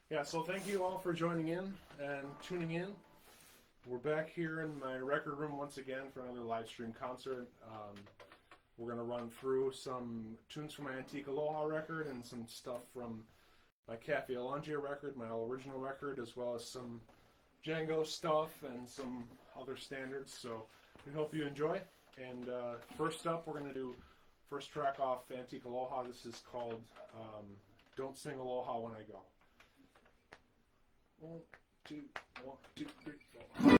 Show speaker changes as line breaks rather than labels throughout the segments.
Yeah, so thank you all for joining in and tuning in. We're back here in my record room once again for another live stream concert. We're going to run through some tunes from my Antique Aloha record and some stuff from my Cafe Allonge record, my all original record, as well as some Django stuff and some other standards. So we hope you enjoy. And first up, we're going to do first track off Antique Aloha. This is called Don't Sing Aloha When I Go. 1, 2, 1, 2, 3, 4.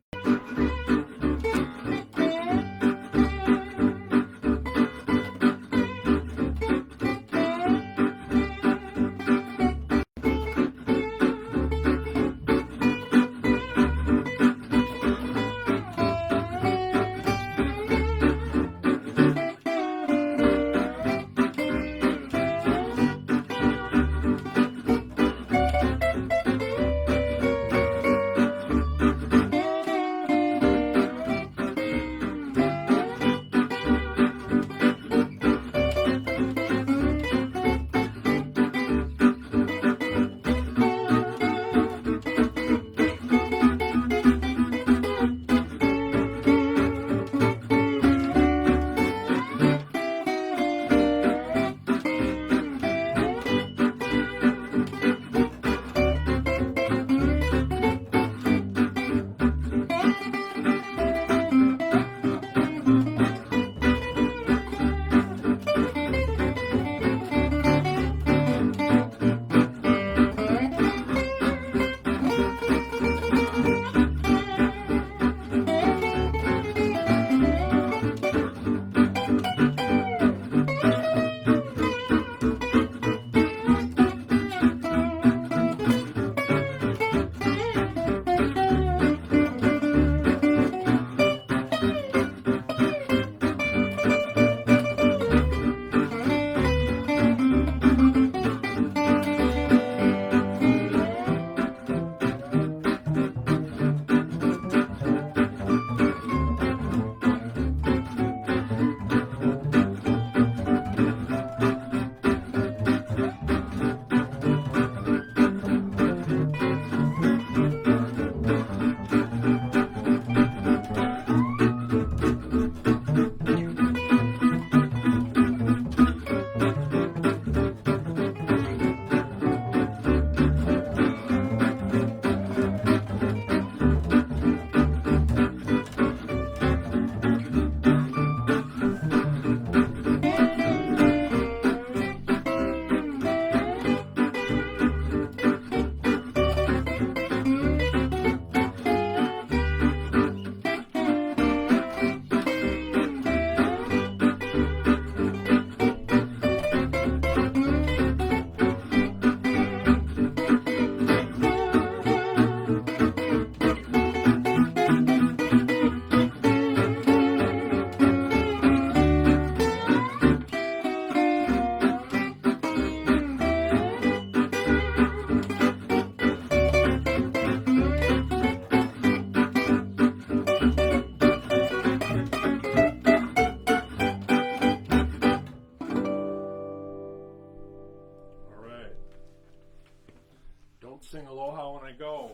Sing Aloha When I Go.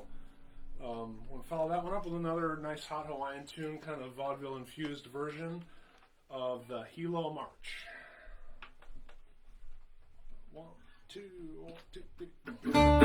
We'll follow that one up with another nice hot Hawaiian tune, kind of vaudeville infused version of the Hilo March. 1, 2, 1, 2, 3, 4.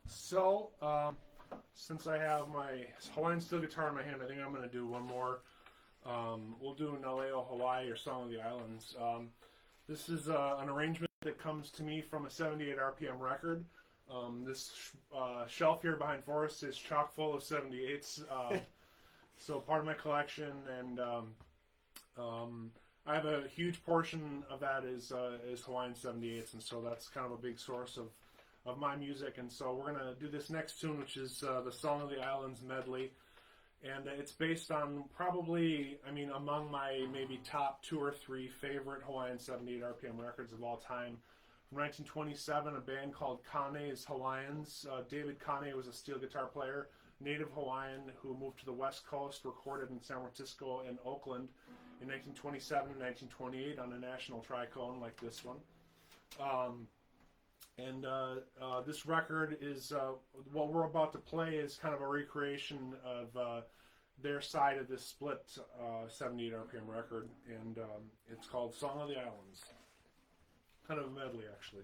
So, since I have my Hawaiian steel guitar in my hand, I think I'm going to do one more. We'll do an Lei O Hawaii or Song of the Islands. This is an arrangement that comes to me from a 78 RPM record. This shelf here behind Forrest is chock full of 78s. So part of my collection, and I have a huge portion of that is Hawaiian 78s, and so that's kind of a big source of my music. And so we're going to do this next tune, which is the Song of the Islands medley. And it's based on probably, among my maybe top 2 or 3 favorite Hawaiian 78 RPM records of all time. From 1927, a band called Kane's Hawaiians. David Kane was a steel guitar player, native Hawaiian, who moved to the West Coast, recorded in San Francisco and Oakland in 1927 and 1928 on a national trichone like this one. This record is, what we're about to play is kind of a recreation of their side of this split 78 RPM record, and it's called Song of the Islands. Kind of a medley, actually.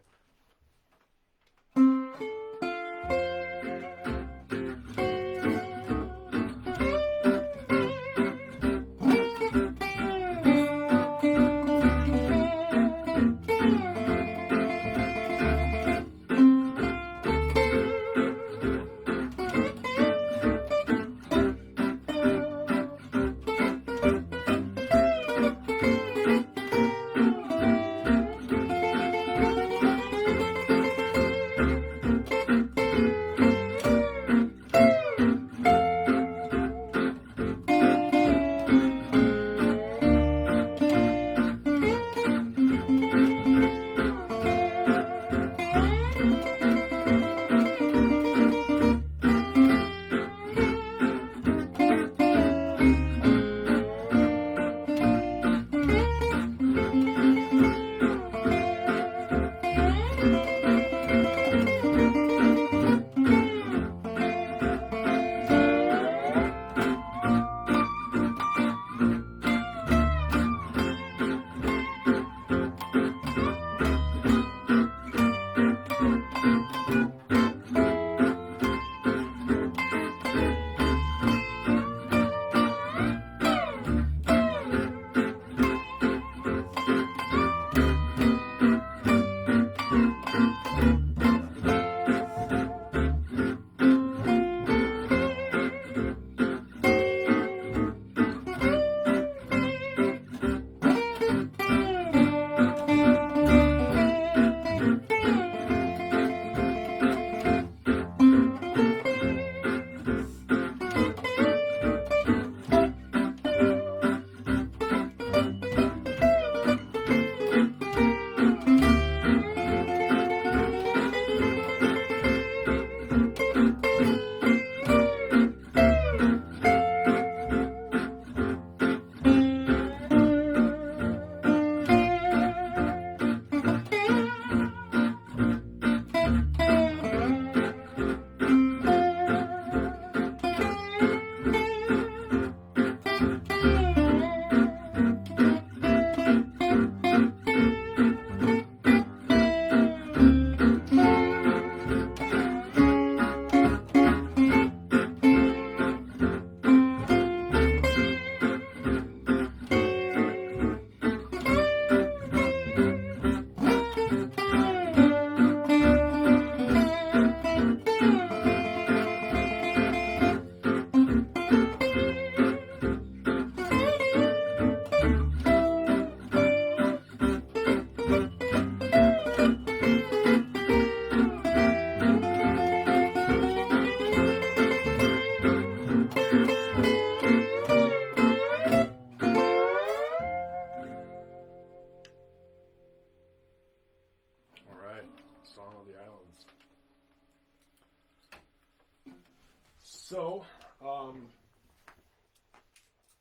So,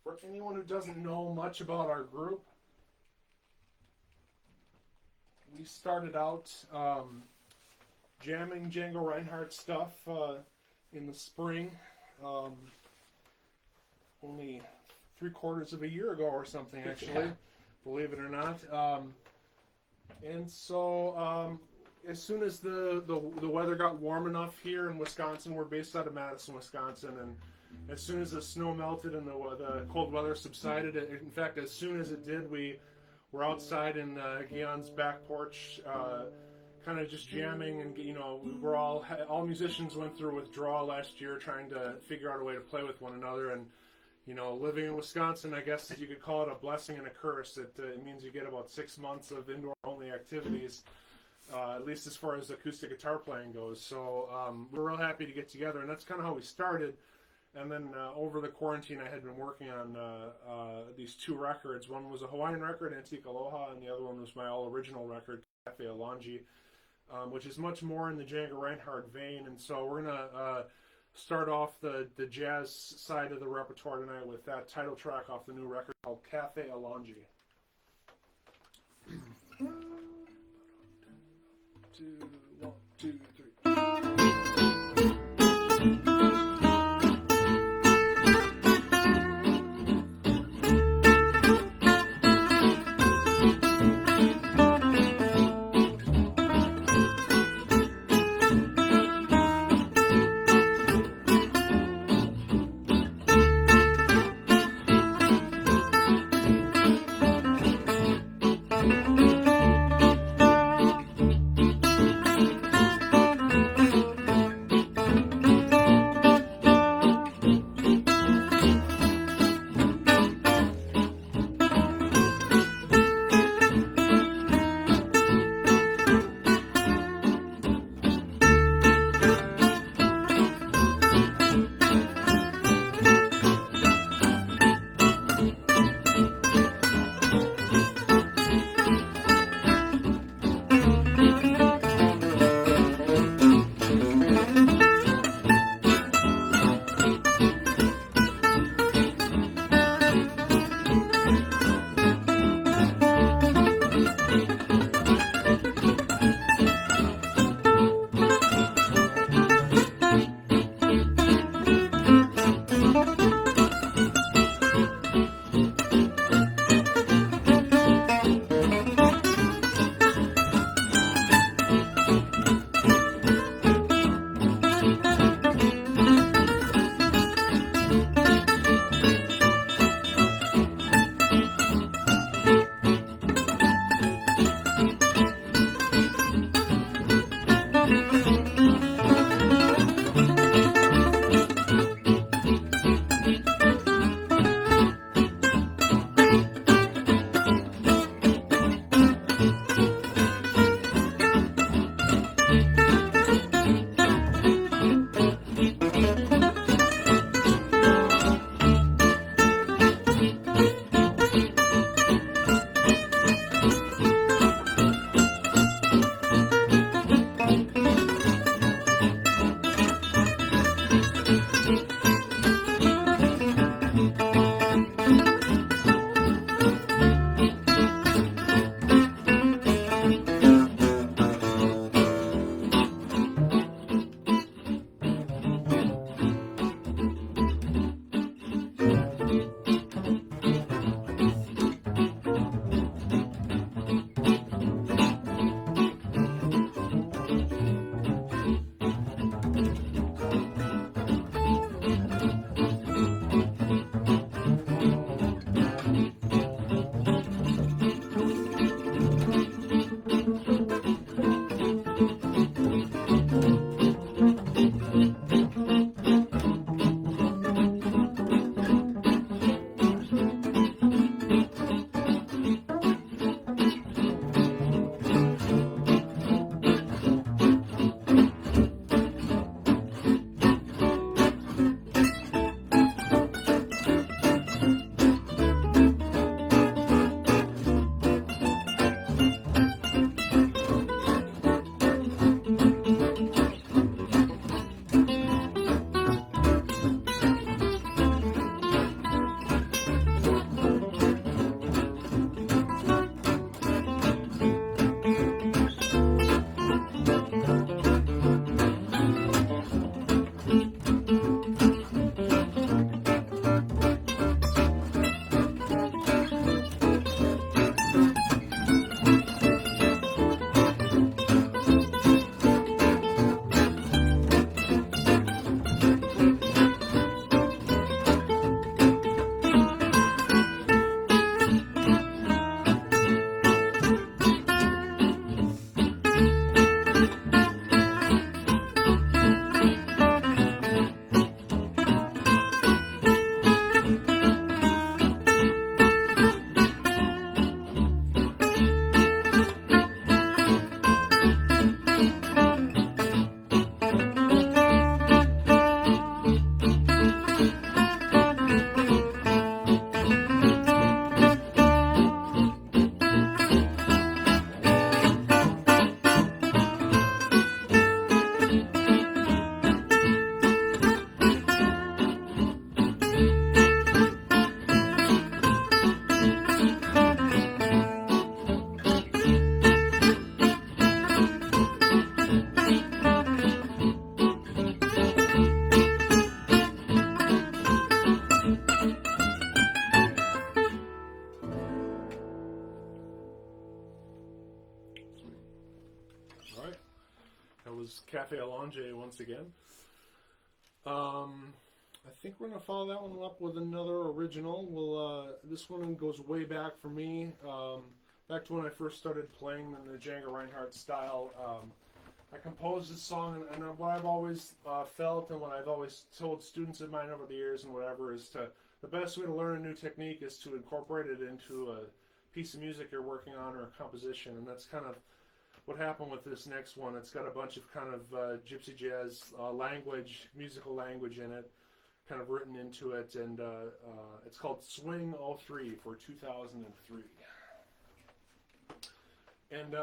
for anyone who doesn't know much about our group, we started out jamming Django Reinhardt stuff in the spring, only 3/4 of a year ago or something, actually, believe it or not. And so as soon as the weather got warm enough here in Wisconsin, we're based out of Madison, Wisconsin, and as soon as the snow melted and the cold weather subsided, in fact, as soon as it did, we were outside in Gian's back porch, kind of just jamming, and we're all musicians went through withdrawal last year, trying to figure out a way to play with one another, and living in Wisconsin, I guess you could call it a blessing and a curse. It means you get about 6 months of indoor-only activities, at least as far as acoustic guitar playing goes. So we're real happy to get together, and that's kind of how we started. And then over the quarantine, I had been working on these 2 records. One was a Hawaiian record, Antique Aloha, and the other one was my all-original record, Allonge, which is much more in the Django Reinhardt vein. And so we're going to start off the jazz side of the repertoire tonight with that title track off the new record called Cafe Allonge. 1, 2, 3. Cafe Allonge once again. I think we're going to follow that one up with another original. This one goes way back for me, back to when I first started playing in the Django Reinhardt style. I composed this song, and what I've always felt and what I've always told students of mine over the years and whatever is the best way to learn a new technique is to incorporate it into a piece of music you're working on or a composition, and that's kind of what happened with this next one. It's got a bunch of kind of gypsy jazz language, musical language in it, kind of written into it, and it's called Swing 03 for 2003. And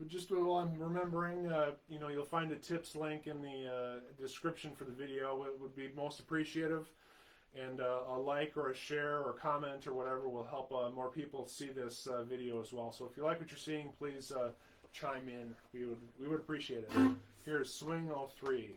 just while I'm remembering, you'll find a tips link in the description for the video. It would be most appreciative. And a like or a share or comment or whatever will help more people see this video as well. So if you like what you're seeing, please chime in. We would appreciate it. Here's Swing 03.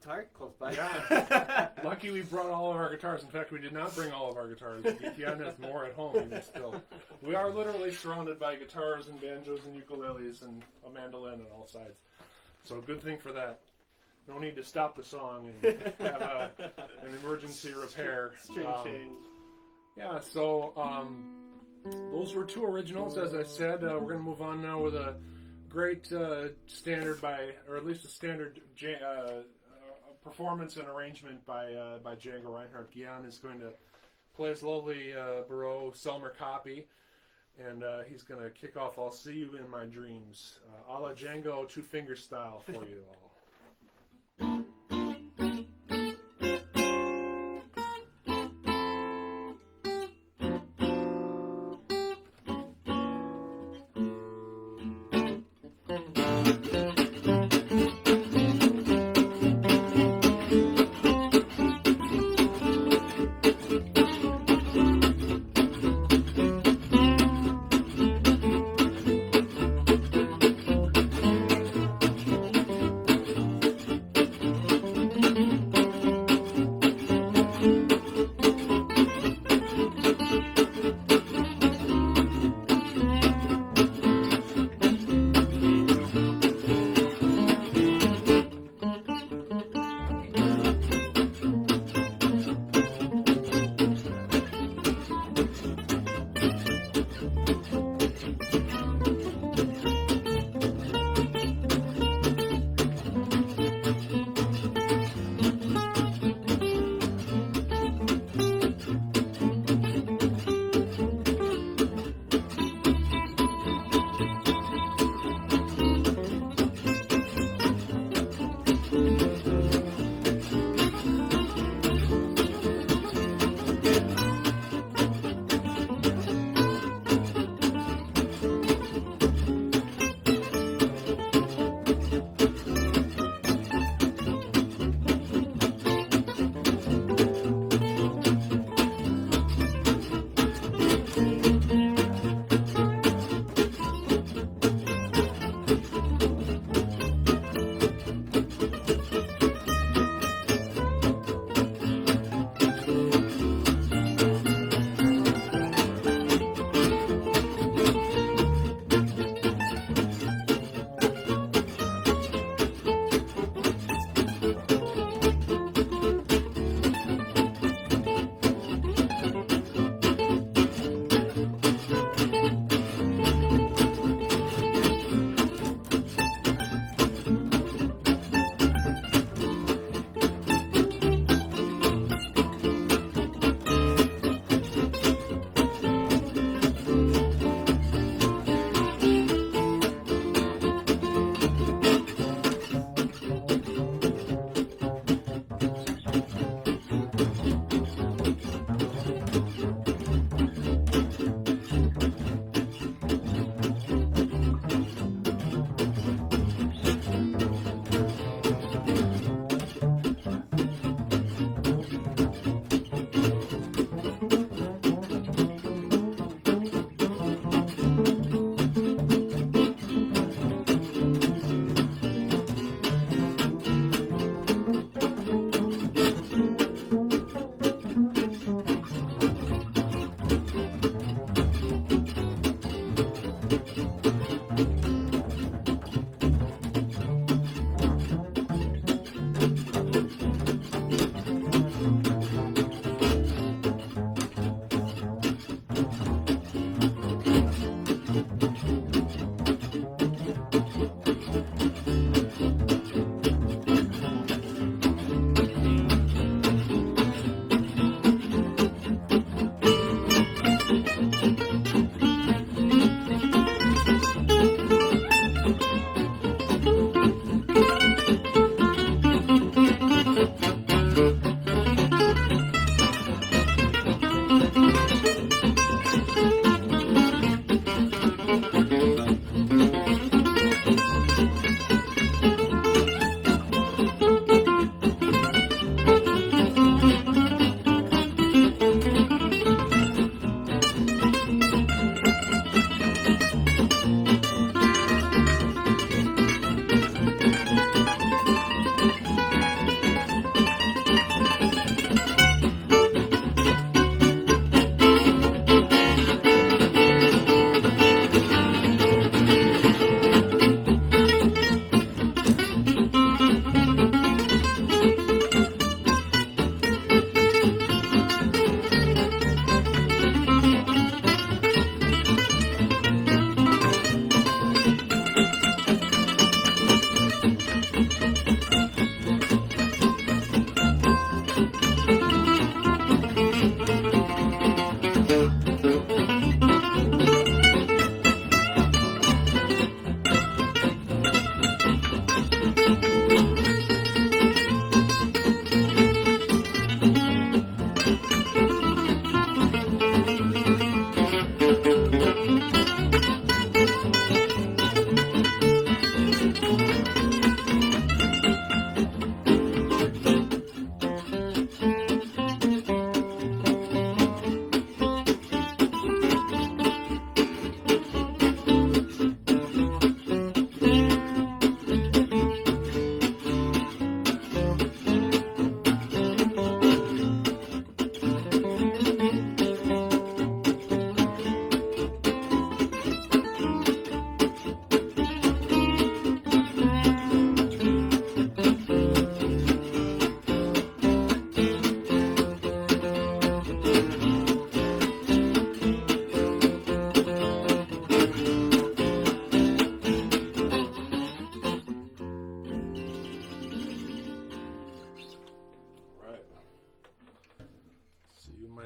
guitar close by.
Yeah. Lucky we brought all of our guitars. In fact, we did not bring all of our guitars. Gian has more at home even still. We are literally surrounded by guitars and banjos and ukuleles and a mandolin on all sides. So good thing for that. No need to stop the song and have an emergency repair.
String change.
Yeah, so those were two originals, as I said. We're going to move on now with a great standard or at least a standard performance and arrangement by Django Reinhardt. Gian is going to play his lovely Barreau Selmer copy, and he's going to kick off I'll See You in My Dreams, a la Django two-finger style for you all.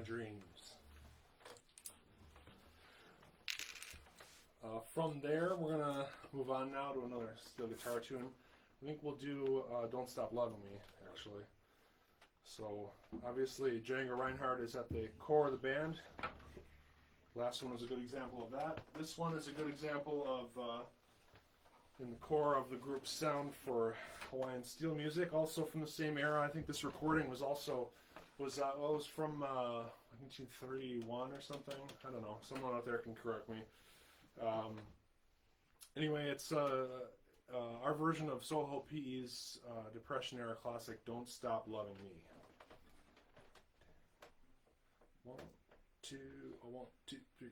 my dreams. From there, we're going to move on now to another steel guitar tune. I think we'll do Don't Stop Loving Me, actually. So, obviously, Django Reinhardt is at the core of the band. Last one was a good example of that. This one is a good example of, in the core of the group's sound for Hawaiian steel music, also from the same era. I think this recording was also, was from 1931 or something. I don't know. Someone out there can correct me. Anyway, it's our version of Soho PE's Depression-era classic, Don't Stop Loving Me. 1, 2, 1, 2, 3.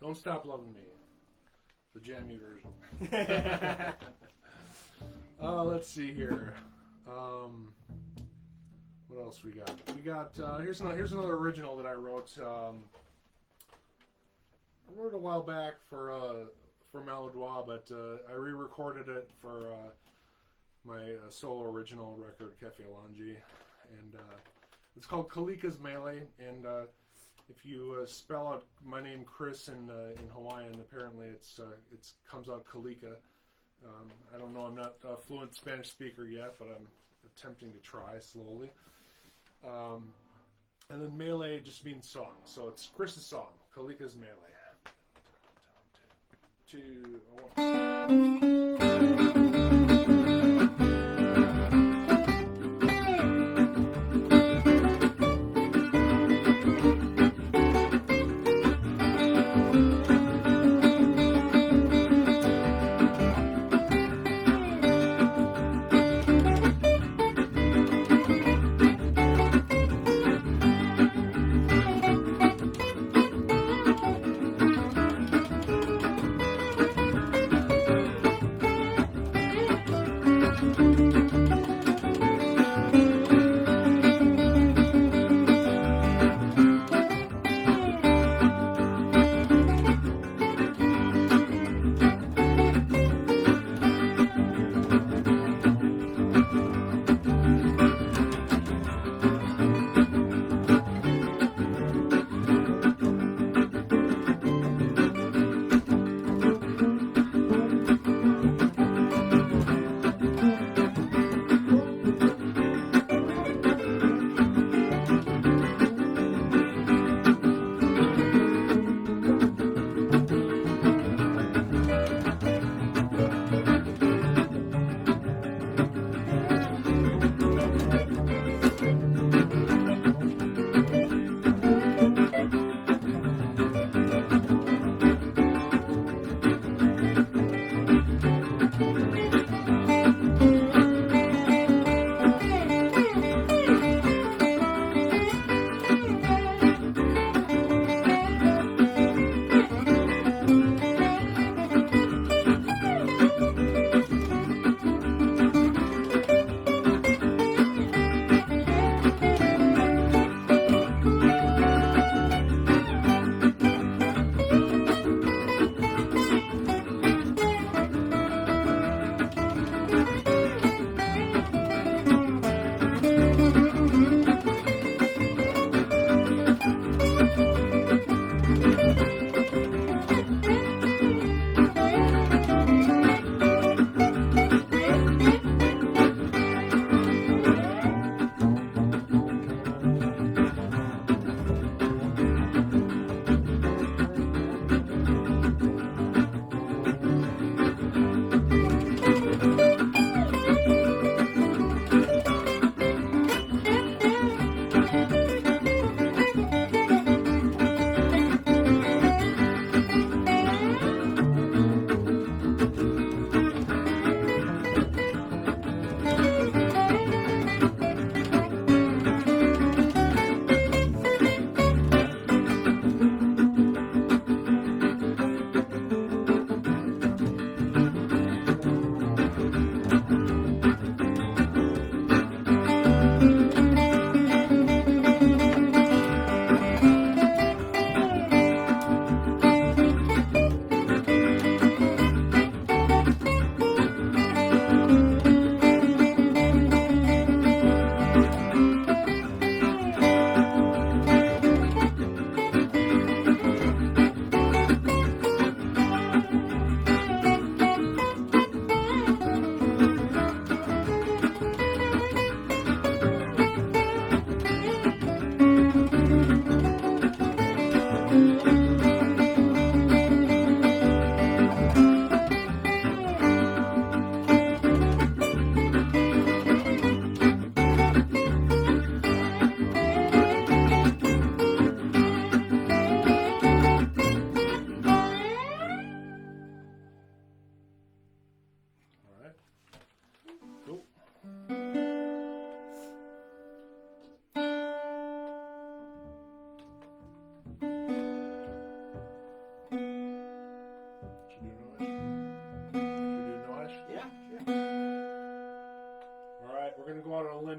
Don't Stop Loving Me, the jammy version. Let's see here. What else we got? We got here's another original that I wrote. I wrote it a while back for Malodwa, but I re-recorded it for my solo original record, Cafe Allonge, and It's called Kilika's Mele, and if you spell out my name Chris in Hawaiian, apparently it comes out Kilika. I don't know, I'm not a fluent Spanish speaker yet, but I'm attempting to try slowly. And then Mele just means song, so it's Chris's song, Kilika's Mele. 2, 1.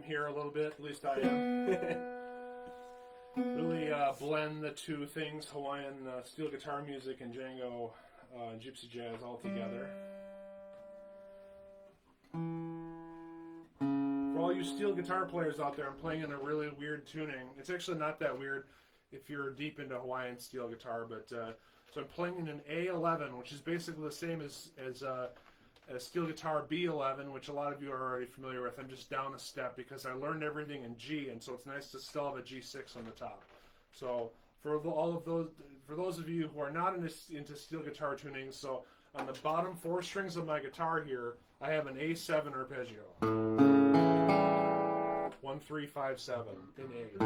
Here a little bit, at least I am. Really blend the two things, Hawaiian steel guitar music and Django gypsy jazz all together. For all you you steel guitar players out there, I'm playing in a really weird tuning. It's actually not that weird if you're deep into Hawaiian steel guitar, but so I'm playing in an A11, which is basically the same as steel guitar B11, which a lot of you are already familiar with. I'm just down a step because I learned everything in G, and so it's nice to still have a G6 on the top. So for those of you who are not into steel guitar tuning, so on the bottom 4 strings of my guitar here, I have an A7 arpeggio. 1, 3, 5, 7 in A.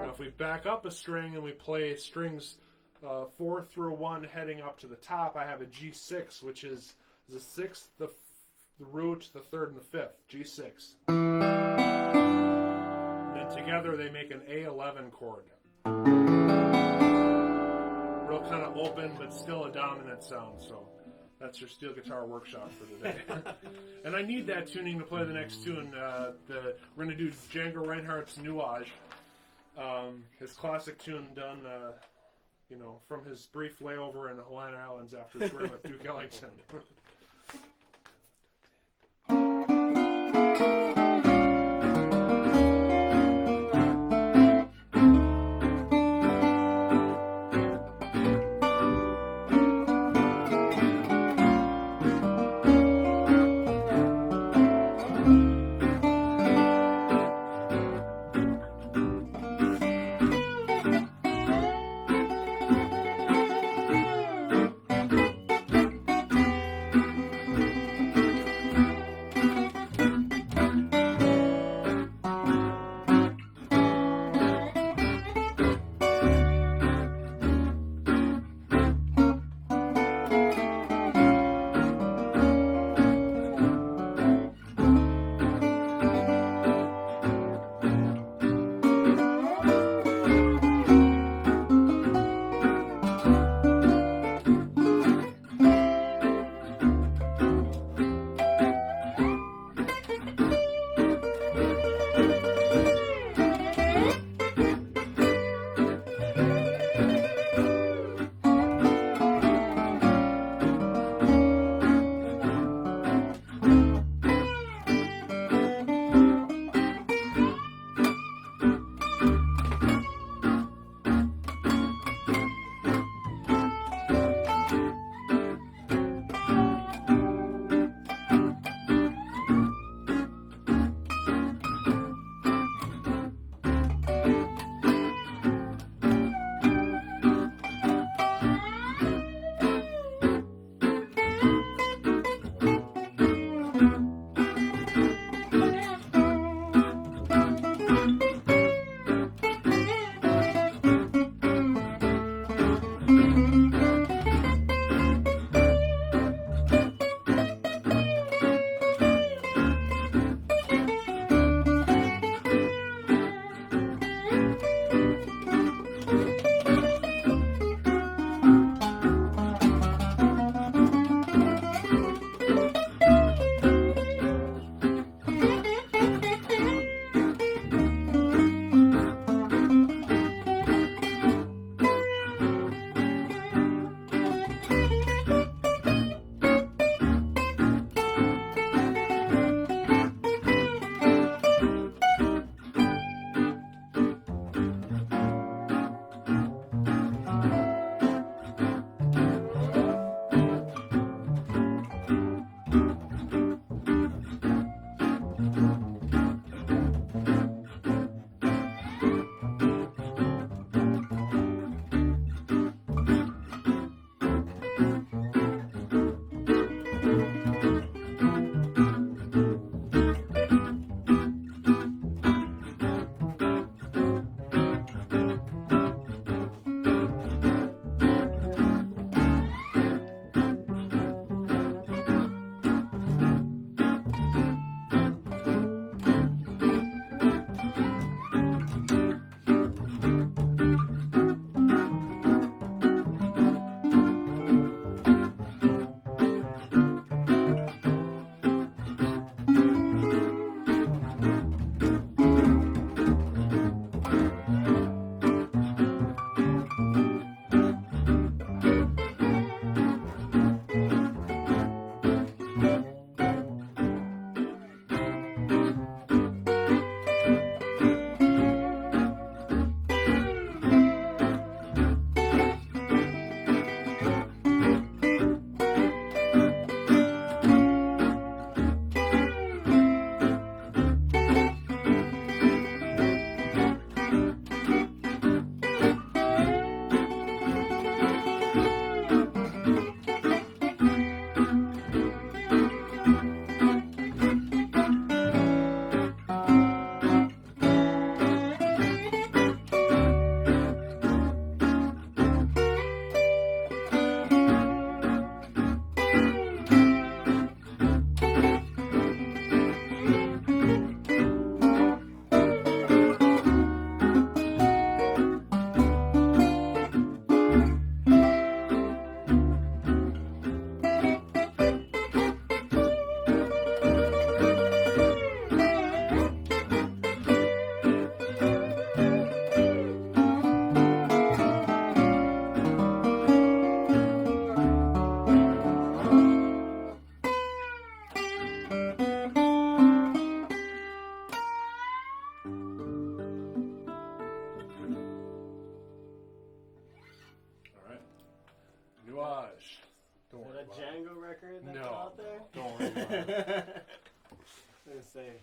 Now if we back up a string and we play strings 4 through 1 heading up to the top, I have a G6, which is the 6th, the root, the 3rd, and the 5th. G6. And then together they make an A11 chord. Real kind of open, but still a dominant sound. So that's your steel guitar workshop for today. And I need that tuning to play the next tune. We're going to do Django Reinhardt's Nuages, his classic tune done, from his brief layover in the Hawaiian Islands after touring with Duke Ellington.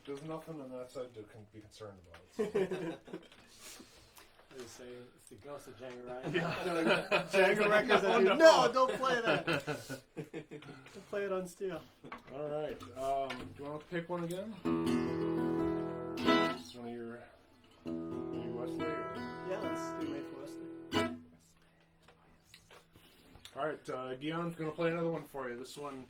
There's nothing on that side to be concerned about.
They say it's the ghost of Django
Django
Records. No, don't play that. Don't play it on steel.
All right. Do you want to pick one again? This is one of your Wesley?
Yeah, let's do Made for Wesley.
All right, Gion's going to play another one for you. This one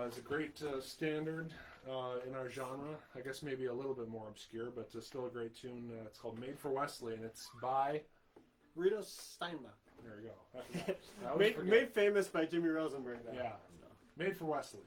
is a great standard in our genre. I guess maybe a little bit more obscure, but still a great tune. It's called Made for Wesley, and it's by
Rita Steinbach.
There you go.
Made famous by Jimmy Rosenberg.
Yeah. Made for Wesley.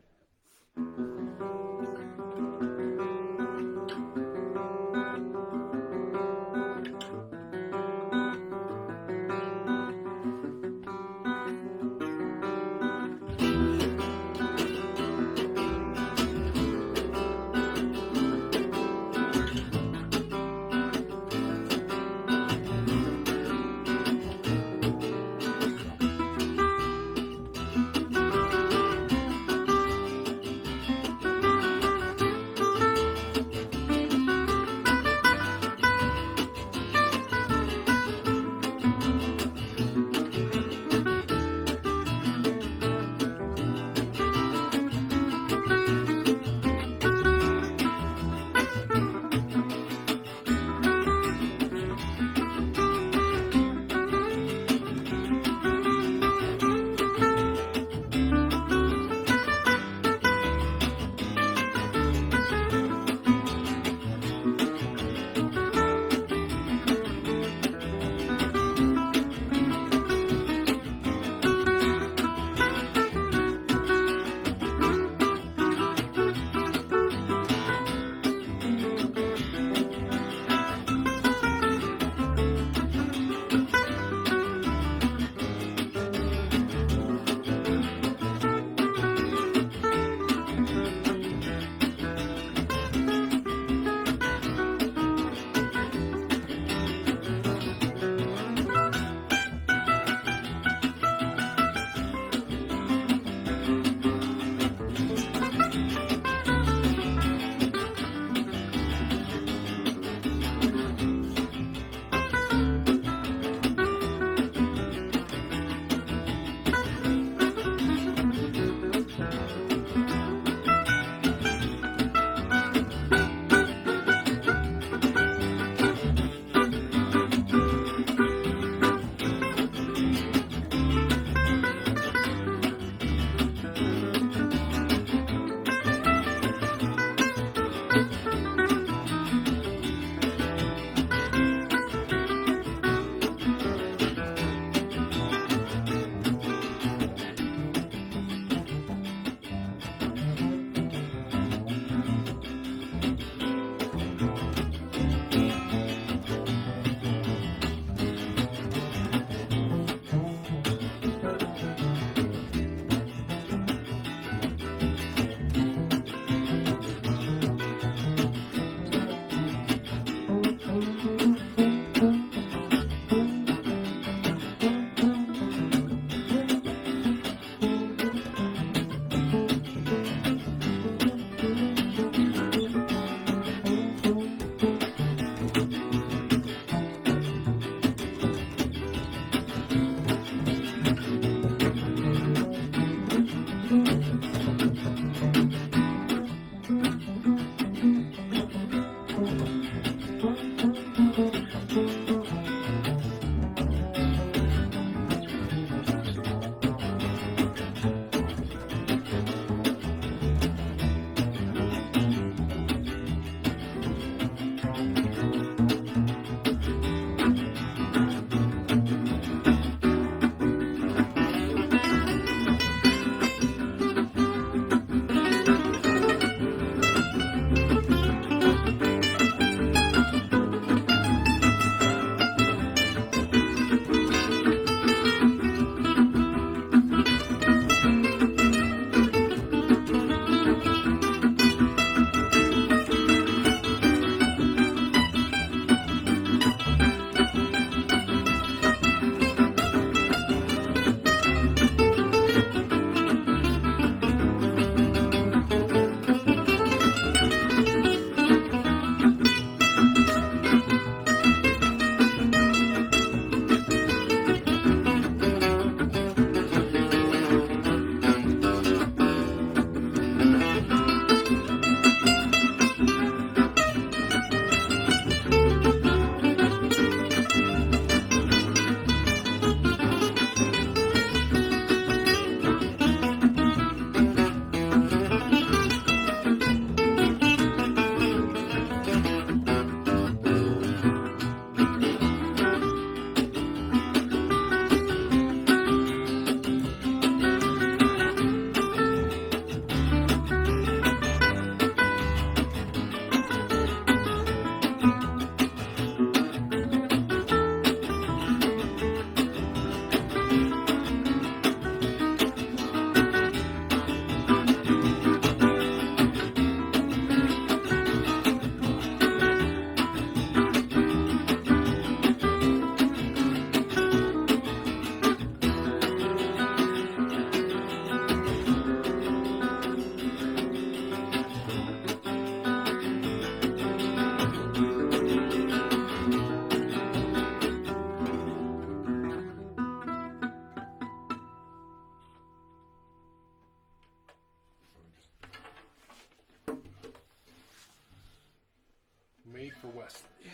Made for Wesley.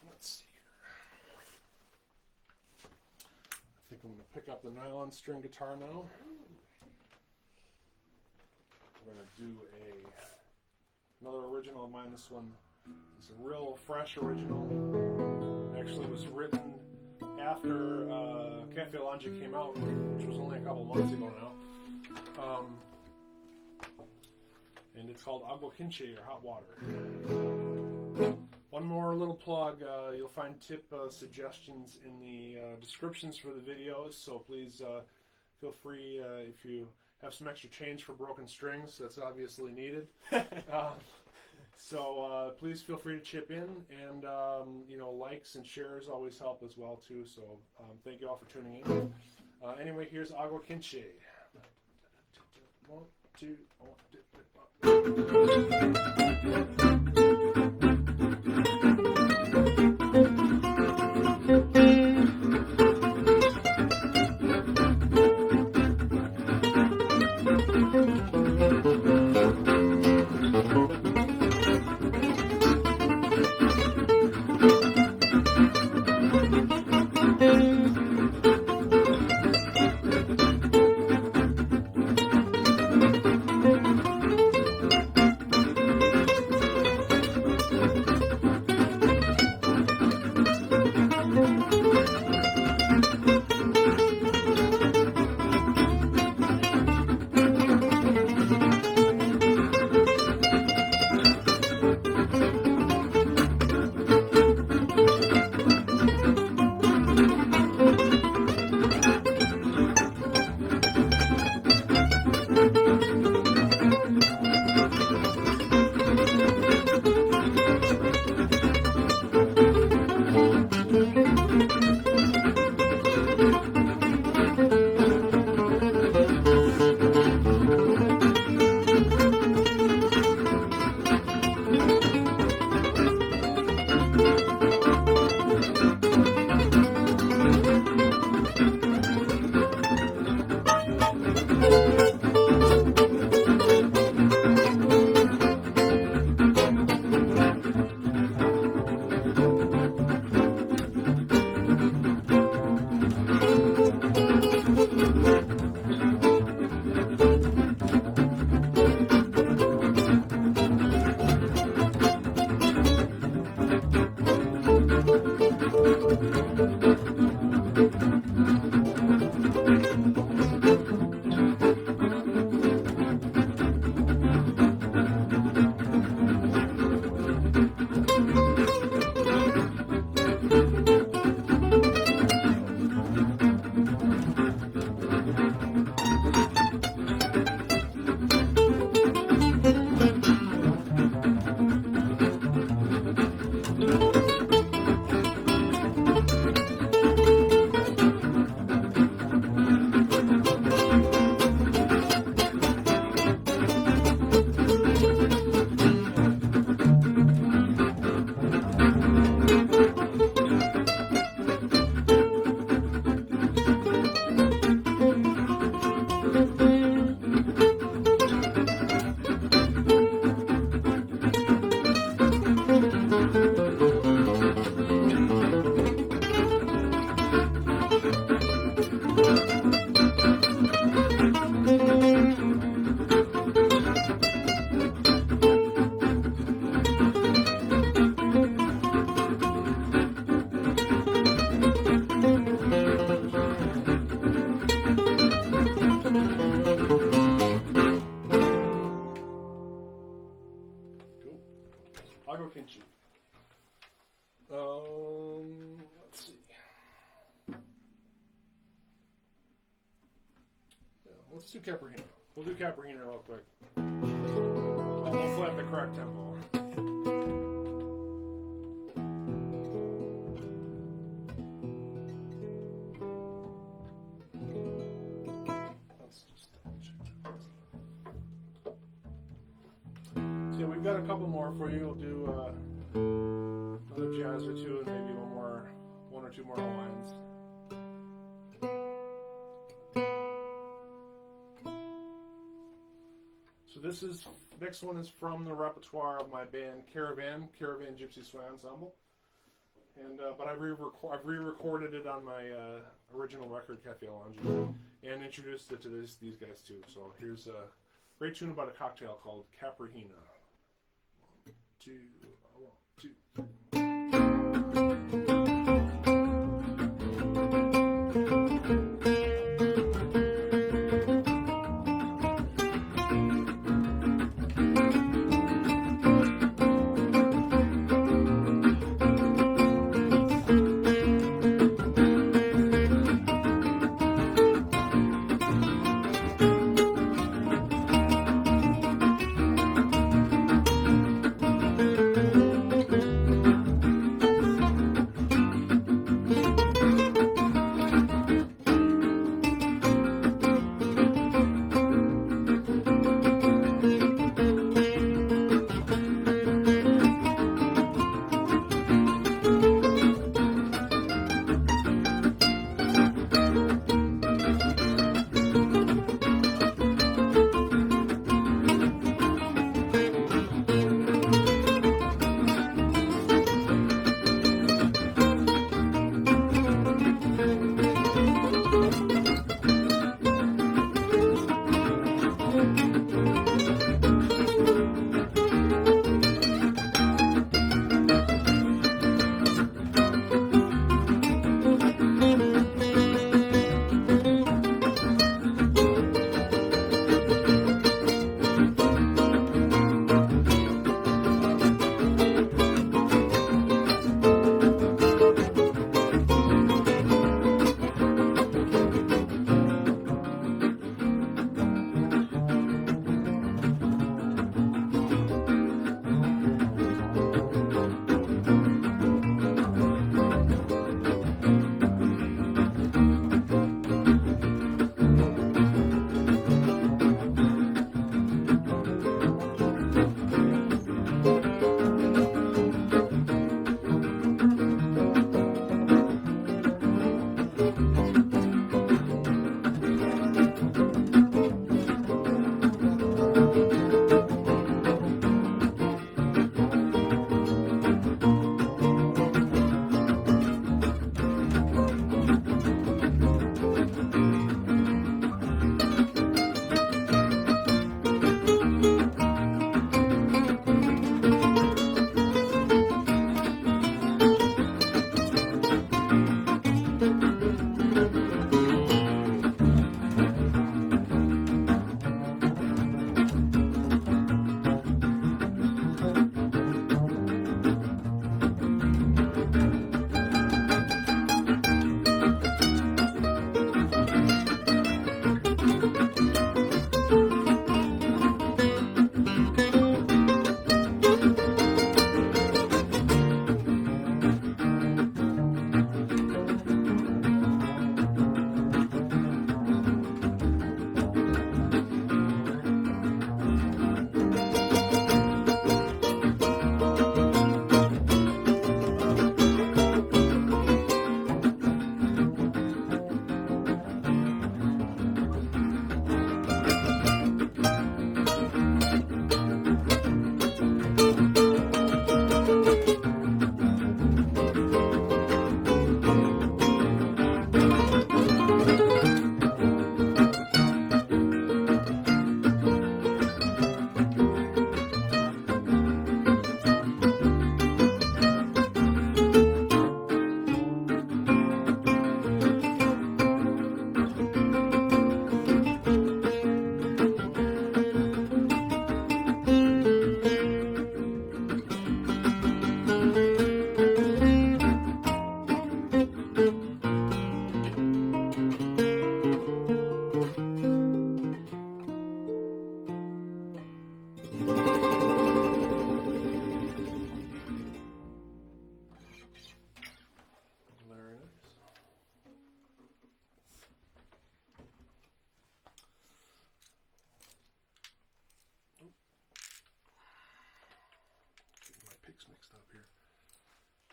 Let's see here. I think I'm going to pick up the nylon string guitar now. We're going to do another original of mine. This one is a real fresh original. Actually was written after Cafe Allonge came out, which was only a couple months ago now. And it's called Agua Quente, or hot water. One more little plug, you'll find tip suggestions in the descriptions for the videos, so please feel free if you have some extra change for broken strings, that's obviously needed. So please feel free to chip in, and likes and shares always help as well too, so thank you all for tuning in. Anyway, here's Agua Quente. 1, 2, 1, 2, 3. Agua Quente. Let's see. Yeah, let's do Caprihina. We'll do Caprihina real quick. Hopefully at the correct tempo. Let's just double check that. So yeah, we've got a couple more for you. We'll do another jazz or two, and maybe one or two more Hawaiians. So So this is next one is from the repertoire of my band Caravan Gypsy Swing Ensemble, and but I've re-recorded it on my original record Cafe Allonge and introduced it to these guys too. So here's a great tune about a cocktail called Caprihina. 1, 2, 1, 2.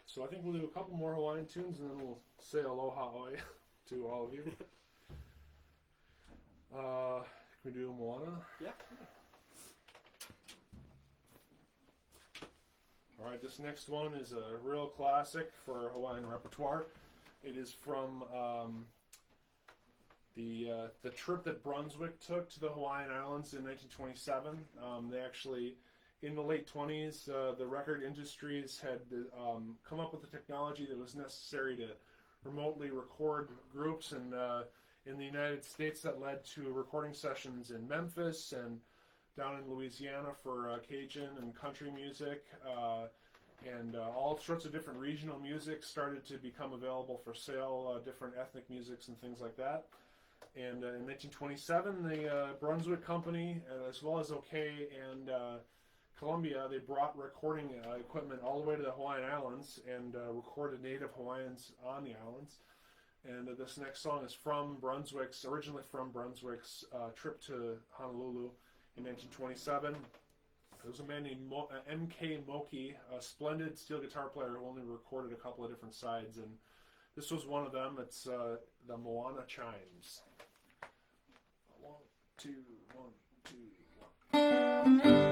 So I think we'll do a couple more Hawaiian tunes and then we'll say Aloha Hawaii to all of you. Can we do Moana?
Yeah.
All right, this next one is a real classic for Hawaiian repertoire. It is from the trip that Brunswick took to the Hawaiian Islands in 1927. They actually, in the late 20s, the record industries had come up with the technology that was necessary to remotely record groups, and in the United States that led to recording sessions in Memphis and down in Louisiana for Cajun and country music, and all sorts of different regional music started to become available for sale, different ethnic musics and things like that. And in 1927, the Brunswick Company, as well as OK and Columbia, they brought recording equipment all the way to the Hawaiian Islands and recorded native Hawaiians on the islands. And this next song is originally from Brunswick's trip to Honolulu in 1927. There was a man named M.K. Moki, a splendid steel guitar player who only recorded a couple of different sides, and this was one of them. It's the Moana Chimes. 1, 2, 1, 2, 1.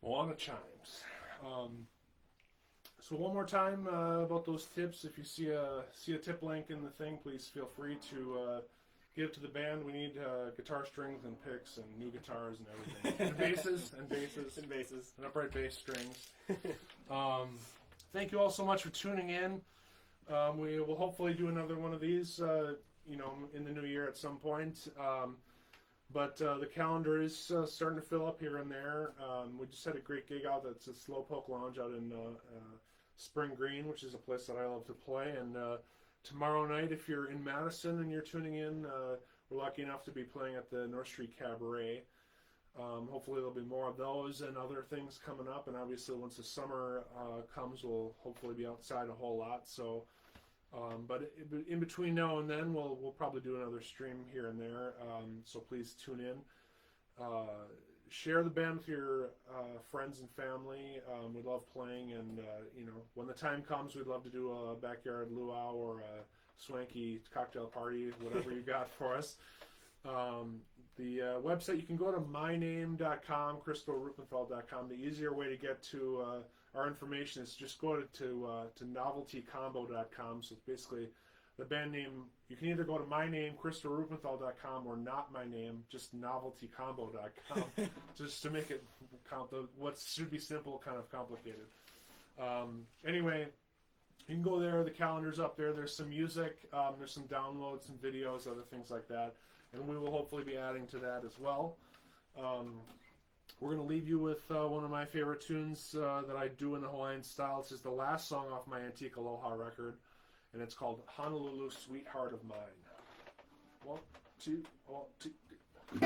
Moana Chimes. So one more time about those tips. If you see a tip link in the thing, please feel free to give it to the band. We need guitar strings and picks and new guitars and everything. And basses. And upright bass strings. Thank you all so much for tuning in. We will hopefully do another one of these, in the new year at some point. But the calendar is starting to fill up here and there. We just had a great gig out. That's a Slowpoke Lounge out in Spring Green, which is a place that I love to play. And tomorrow night, if you're in Madison and you're tuning in, we're lucky enough to be playing at the North Street Cabaret. Hopefully there'll be more of those and other things coming up. And obviously once the summer comes, we'll hopefully be outside a whole lot. So, but in between now and then, we'll probably do another stream here and there. So please tune in. share the band with your friends and family. We love playing, and when the time comes, we'd love to do a backyard luau or a swanky cocktail party, whatever you got for us. The website, you can go to myname.com, christorupenfeld.com. The easier way to get to our information is just go to noveltycombo.com. So it's basically the band name. You can either go to my name, christorupenfeld.com, or not my name, just noveltycombo.com, just to make it what should be simple kind of complicated. Anyway, you can go there. The calendar's up there. There's some music. There's some downloads, some videos, other things like that. And we will hopefully be adding to that as well. We're going to leave you with one of my favorite tunes that I do in the Hawaiian style. This is the last song off my Antique Aloha record, and it's called Honolulu, Sweetheart of Mine. 1, 2, 1, 2, 3.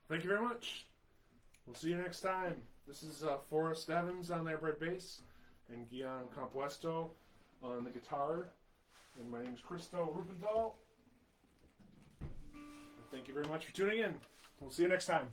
Thank you very much. We'll see you next time. This is Forrest Evans on the upright bass and Gian Compuesto on the guitar. And my name is Christo Rupenthal. Thank you very much for tuning in. We'll see you next time.